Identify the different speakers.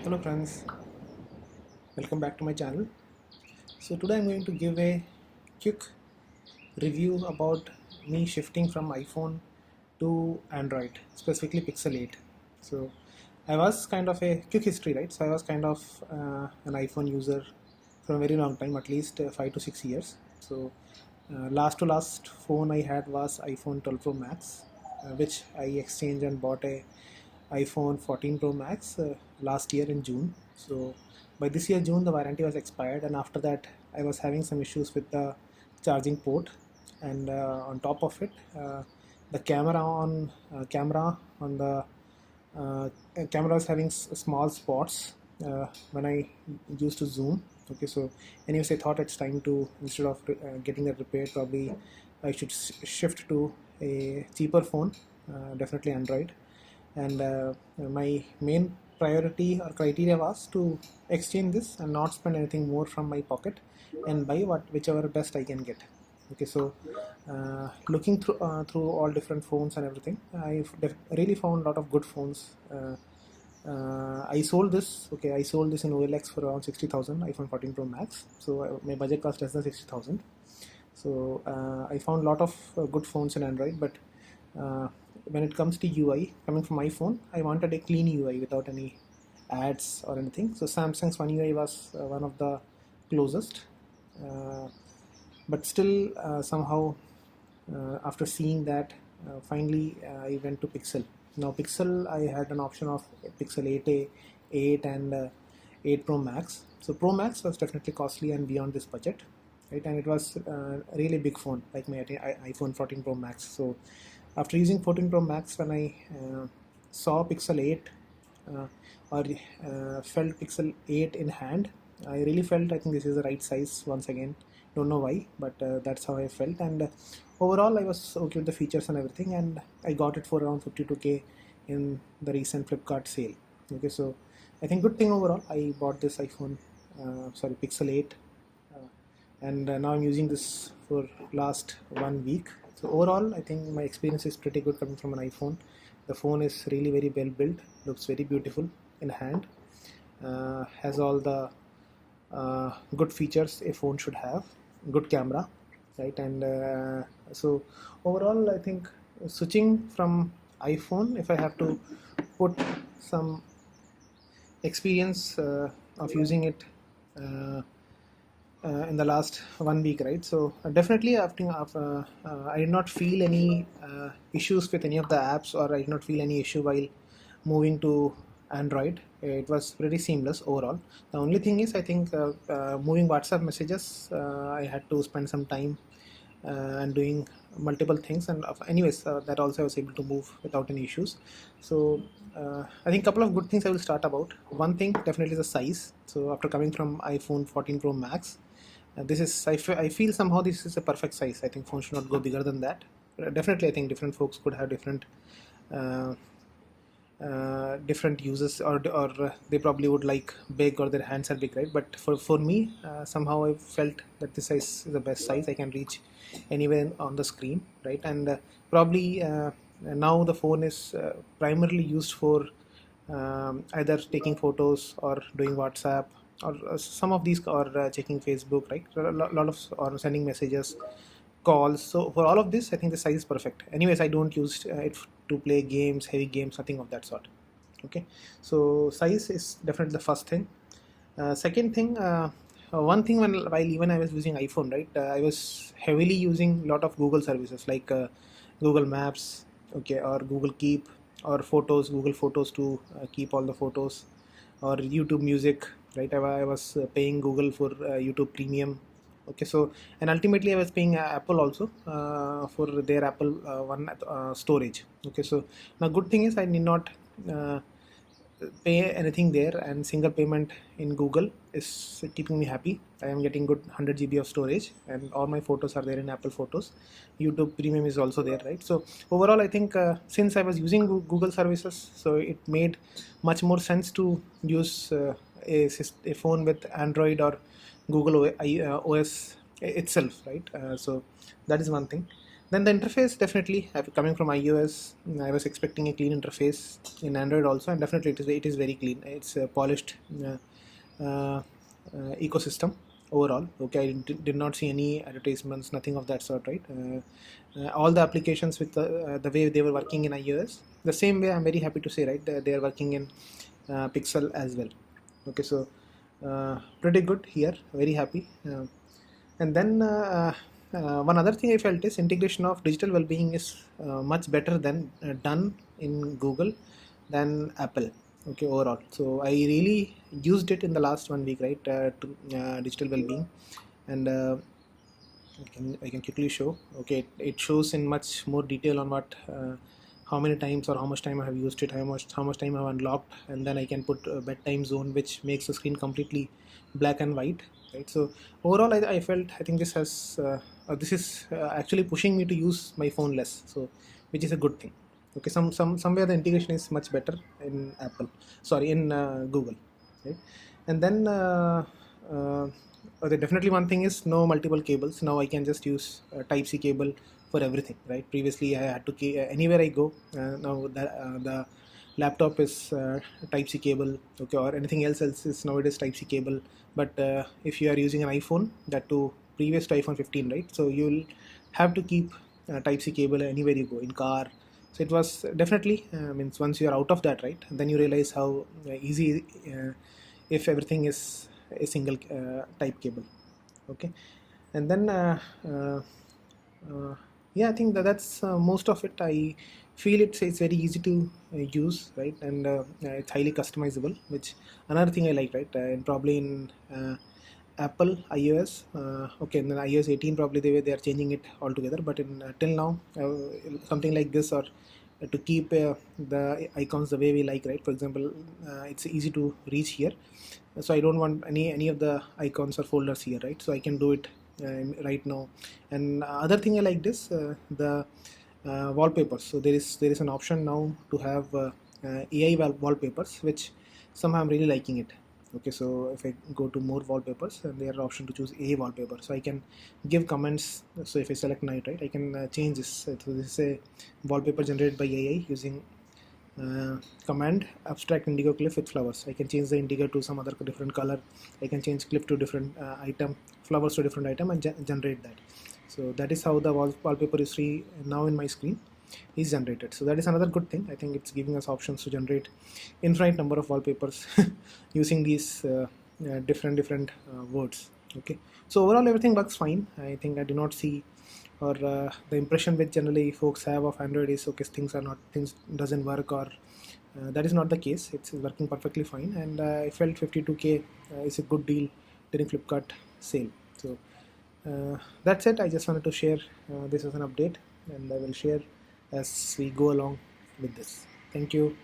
Speaker 1: Hello friends, welcome back to my channel. So today I'm going to give a quick review about me shifting from iPhone to Android, specifically Pixel 8. So I was kind of a quick history, right? So I was kind of an iPhone user for a very long time, at least 5 to 6 years. So last to last phone I had was iPhone 12 Pro Max, which I exchanged and bought a iPhone 14 Pro Max last year in June. So by this year June the warranty was expired, and after that I was having some issues with the charging port, and on top of it, the camera on the camera was having small spots when I used to zoom. Okay, so anyways, I thought it's time to, instead of getting that repaired, probably I should shift to a cheaper phone, definitely Android. And my main priority or criteria was to exchange this and not spend anything more from my pocket and buy whichever best I can get. Okay, so looking through all different phones and everything, I really found a lot of good phones. I sold this. Okay, I sold this in OLX for around 60,000, iPhone 14 Pro Max. So my budget was less than 60,000. So I found a lot of good phones in Android, but when it comes to UI, coming from iPhone, I wanted a clean UI without any ads or anything. So Samsung's One UI was one of the closest, uh, but still somehow after seeing that, finally I went to Pixel. Now Pixel, I had an option of Pixel 8a, 8 and 8 Pro Max. So Pro Max was definitely costly and beyond this budget, right? And it was a really big phone, like my iPhone 14 Pro Max. So after using 14 Pro Max, when I saw Pixel 8 uh, or felt Pixel 8 in hand, I really felt, I think this is the right size once again. Don't know why, but that's how I felt. And overall, I was okay with the features and everything, and I got it for around 52K in the recent Flipkart sale. Okay, so I think good thing overall. I bought this Pixel 8, uh, and now I'm using this for last 1 week. So overall, I think my experience is pretty good coming from an iPhone. The phone is really very well built, looks very beautiful in hand, has all the good features a phone should have, good camera, right? And so overall, I think switching from iPhone, if I have to put some experience of using it uh, in the last 1 week, right? So definitely after I did not feel any issues with any of the apps, or I did not feel any issue while moving to Android. It was pretty seamless overall. The only thing is, I think moving WhatsApp messages, I had to spend some time and doing multiple things, and anyways, that also I was able to move without any issues. So I think a couple of good things I will start about. One thing definitely is the size. So after coming from iPhone 14 Pro Max, this is, I feel somehow this is a perfect size. I think phone should not go bigger than that. Definitely, I think different folks could have uh, different uses, or they probably would like big, or their hands are big, right? But for me, somehow I felt that this size is the best size. I can reach anywhere on the screen, right? And probably now the phone is primarily used for either taking photos or doing WhatsApp, or some of these, or checking Facebook, right? A lot of, or sending messages, calls. So for all of this, I think the size is perfect. Anyways, I don't use it to play games, heavy games, nothing of that sort. Okay, so size is definitely the first thing. Second thing, one thing, while even I was using iPhone, right, I was heavily using a lot of Google services like Google Maps, okay, or Google Keep, or Photos, Google Photos to keep all the photos, or YouTube Music, right? I was paying Google for YouTube Premium. Okay, so, and ultimately I was paying Apple also for their Apple One storage. Okay, so now good thing is I need not uh, pay anything there, and single payment in Google is keeping me happy. I am getting good 100 GB of storage, and all my photos are there in Apple Photos. YouTube Premium is also there, right? So overall, I think since I was using Google services, so it made much more sense to use a phone with Android or Google OS itself, right? So that is one thing. Then the interface, definitely coming from iOS, I was expecting a clean interface in Android also, and definitely it is very clean. It's a polished ecosystem overall. Okay, I did not see any advertisements, nothing of that sort, right? All the applications with the way they were working in iOS, the same way I'm very happy to say, right? They are working in Pixel as well. Okay, so pretty good here, very happy. And then one other thing I felt is integration of digital well-being is much better than done in Google than Apple. Okay, overall. So I really used it in the last 1 week, right? To digital well-being, and I can quickly show. Okay, it shows in much more detail on what. How many times or how much time I have used it, how much time I have unlocked, and then I can put a bedtime zone, which makes the screen completely black and white, right? So overall, I think this is actually pushing me to use my phone less, so which is a good thing. Okay, somewhere the integration is much better in Apple, sorry, in Google, right? And then okay, definitely one thing is no multiple cables. Now I can just use Type C cable for everything, right? Previously I had to anywhere I go. Now the laptop is Type C cable, okay, or anything else is nowadays Type C cable. But if you are using an iPhone, that too previous to iPhone 15, right? So you'll have to keep Type C cable anywhere you go, in car. So it was definitely means once you are out of that, right, then you realize how easy if everything is a single type cable. Okay, and then yeah, I think that's most of it. I feel it's very easy to use, right, and it's highly customizable, which another thing I like, right, and probably in Apple iOS, okay, and then iOS 18 probably they are changing it altogether, but in till now something like this, or to keep the icons the way we like, right? For example, it's easy to reach here, so I don't want any of the icons or folders here, right? So I can do it right now. And other thing I like this, the wallpapers. So there is an option now to have AI wallpapers, which somehow I'm really liking it. Okay, so if I go to more wallpapers, and there are option to choose a wallpaper, so I can give comments. So if I select night, right, I can change this. So this is a wallpaper generated by AI using command abstract indigo cliff with flowers. I can change the indigo to some other different color. I can change cliff to different item, flowers to different item, and generate that. So that is how the wallpaper is free now in my screen is generated. So that is another good thing. I think it's giving us options to generate infinite number of wallpapers using these different words. Okay, so overall everything works fine. I think I do not see, or the impression which generally folks have of Android is, okay, things doesn't work, or that is not the case. It's working perfectly fine, and I felt 52K is a good deal during Flipkart sale. So that's it. I just wanted to share this as an update, and I will share as we go along with this. Thank you.